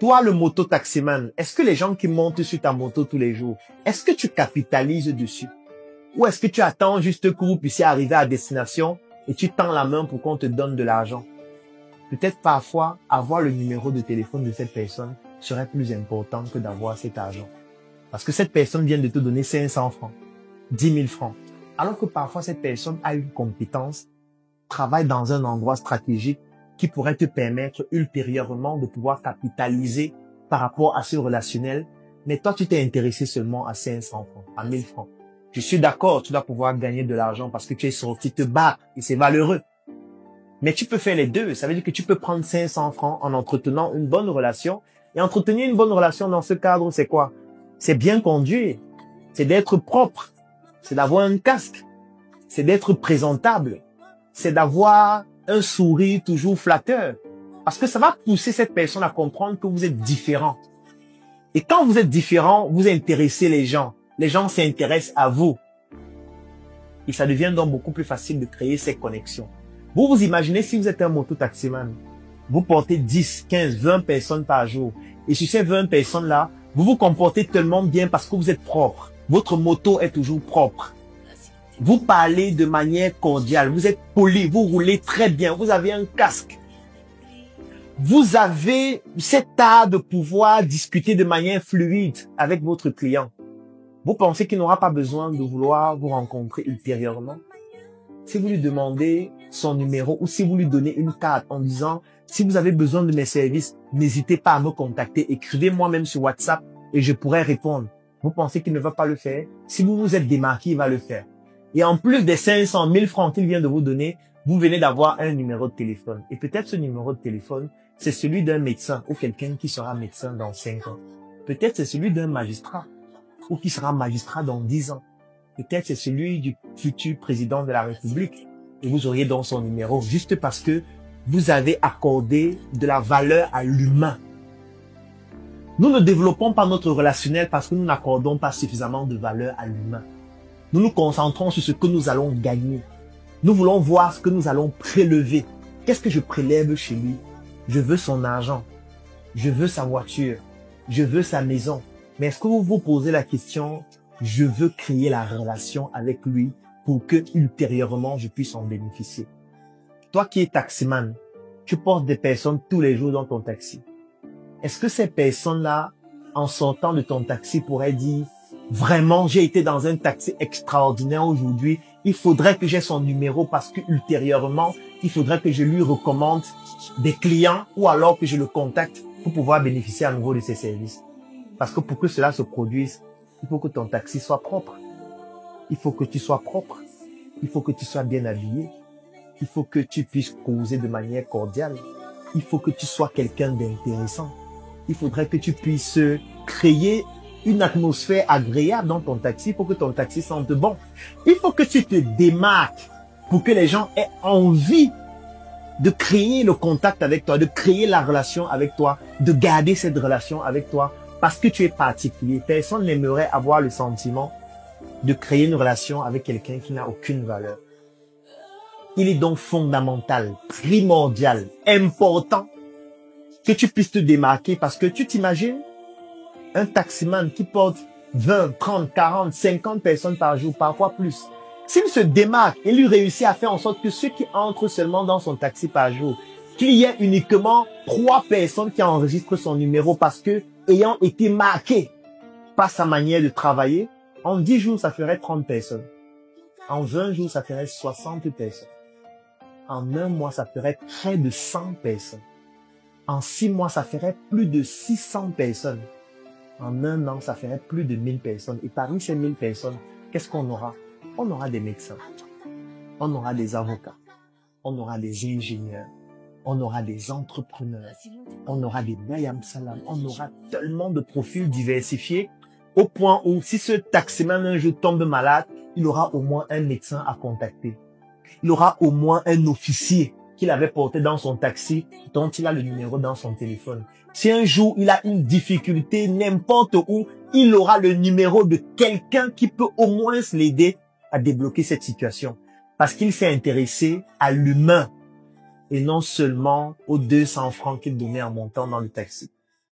Toi, le moto-taximan, est-ce que les gens qui montent sur ta moto tous les jours, est-ce que tu capitalises dessus? Ou est-ce que tu attends juste que vous puissiez arriver à destination et tu tends la main pour qu'on te donne de l'argent? Peut-être parfois, avoir le numéro de téléphone de cette personne serait plus important que d'avoir cet argent. Parce que cette personne vient de te donner 500 francs, 10 000 francs. Alors que parfois, cette personne a une compétence, travaille dans un endroit stratégique qui pourrait te permettre ultérieurement de pouvoir capitaliser par rapport à ce relationnel. Mais toi, tu t'es intéressé seulement à 500 francs, à 1000 francs. Je suis d'accord, tu dois pouvoir gagner de l'argent parce que tu es sorti te battre et c'est valeureux. Mais tu peux faire les deux. Ça veut dire que tu peux prendre 500 francs en entretenant une bonne relation. Et entretenir une bonne relation dans ce cadre, c'est quoi? C'est bien conduire. C'est d'être propre. C'est d'avoir un casque. C'est d'être présentable. C'est d'avoir un sourire toujours flatteur. Parce que ça va pousser cette personne à comprendre que vous êtes différent. Et quand vous êtes différent, vous intéressez les gens. Les gens s'intéressent à vous. Et ça devient donc beaucoup plus facile de créer ces connexions. Vous vous imaginez si vous êtes un moto-taximan. Vous portez 10, 15, 20 personnes par jour. Et sur ces 20 personnes-là, vous vous comportez tellement bien parce que vous êtes propre. Votre moto est toujours propre. Vous parlez de manière cordiale. Vous êtes poli. Vous roulez très bien. Vous avez un casque. Vous avez cet art de pouvoir discuter de manière fluide avec votre client. Vous pensez qu'il n'aura pas besoin de vouloir vous rencontrer ultérieurement? Si vous lui demandez son numéro ou si vous lui donnez une carte en disant « Si vous avez besoin de mes services, n'hésitez pas à me contacter. Écrivez-moi même sur WhatsApp et je pourrai répondre. » Vous pensez qu'il ne va pas le faire? Si vous vous êtes démarqué, il va le faire. Et en plus des 500 000 francs qu'il vient de vous donner, vous venez d'avoir un numéro de téléphone. Et peut-être ce numéro de téléphone, c'est celui d'un médecin ou quelqu'un qui sera médecin dans 5 ans. Peut-être c'est celui d'un magistrat ou qui sera magistrat dans 10 ans. Peut-être c'est celui du futur président de la République. Et vous auriez donc son numéro juste parce que vous avez accordé de la valeur à l'humain. Nous ne développons pas notre relationnel parce que nous n'accordons pas suffisamment de valeur à l'humain. Nous nous concentrons sur ce que nous allons gagner. Nous voulons voir ce que nous allons prélever. Qu'est-ce que je prélève chez lui? Je veux son argent. Je veux sa voiture. Je veux sa maison. Mais est-ce que vous vous posez la question, je veux créer la relation avec lui pour que ultérieurement je puisse en bénéficier? Toi qui es taximan, tu portes des personnes tous les jours dans ton taxi. Est-ce que ces personnes-là, en sortant de ton taxi, pourraient dire, vraiment, j'ai été dans un taxi extraordinaire aujourd'hui, il faudrait que j'ai son numéro parce que ultérieurement, il faudrait que je lui recommande des clients ou alors que je le contacte pour pouvoir bénéficier à nouveau de ses services. Parce que pour que cela se produise, il faut que ton taxi soit propre. Il faut que tu sois propre. Il faut que tu sois bien habillé. Il faut que tu puisses causer de manière cordiale. Il faut que tu sois quelqu'un d'intéressant. Il faudrait que tu puisses créer une atmosphère agréable dans ton taxi pour que ton taxi sente bon. Il faut que tu te démarques pour que les gens aient envie de créer le contact avec toi, de créer la relation avec toi, de garder cette relation avec toi parce que tu es particulier. Personne n'aimerait avoir le sentiment de créer une relation avec quelqu'un qui n'a aucune valeur. Il est donc fondamental, primordial, important que tu puisses te démarquer parce que tu t'imagines un taximan qui porte 20, 30, 40, 50 personnes par jour, parfois plus. S'il se démarque et lui réussit à faire en sorte que ceux qui entrent seulement dans son taxi par jour, qu'il y ait uniquement 3 personnes qui enregistrent son numéro parce que, ayant été marqués par sa manière de travailler, en 10 jours, ça ferait 30 personnes. En 20 jours, ça ferait 60 personnes. En un mois, ça ferait près de 100 personnes. En 6 mois, ça ferait plus de 600 personnes. En un an, ça ferait plus de 1000 personnes. Et parmi ces 1000 personnes, qu'est-ce qu'on aura? On aura des médecins. On aura des avocats. On aura des ingénieurs. On aura des entrepreneurs. On aura des Bayam Salam. On aura tellement de profils diversifiés au point où si ce taximan un jour tombe malade, il aura au moins un médecin à contacter. Il aura au moins un officier qu'il avait porté dans son taxi, dont il a le numéro dans son téléphone. Si un jour il a une difficulté n'importe où, il aura le numéro de quelqu'un qui peut au moins l'aider à débloquer cette situation. Parce qu'il s'est intéressé à l'humain et non seulement aux 200 francs qu'il donnait en montant dans le taxi.